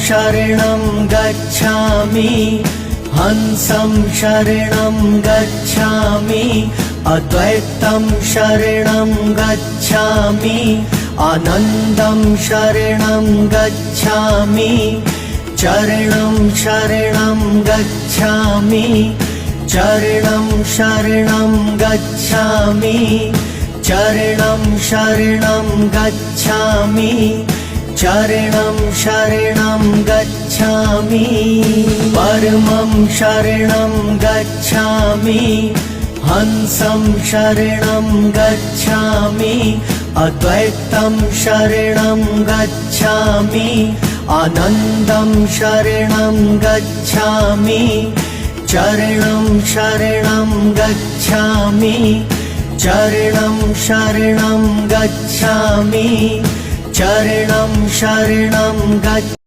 शरणं गच्छामि हंसं शरणं गच्छामि अद्वैतं शरणं गच्छामि आनन्दं शरणं गच्छामि चरणं शरणं गच्छामि चरणं शरणं गच्छामि चरणं शरणं गच्छामि चरणं शरणं गच्छामि परमं शरणं गच्छामि हंसं शरणं गच्छामि अद्वैतं शरणं गच्छामि आनन्दं शरणं गच्छामि चरणं शरणं गच्छामि चरणं शरणं गच्छामि चरणं शरणं गच्छामि।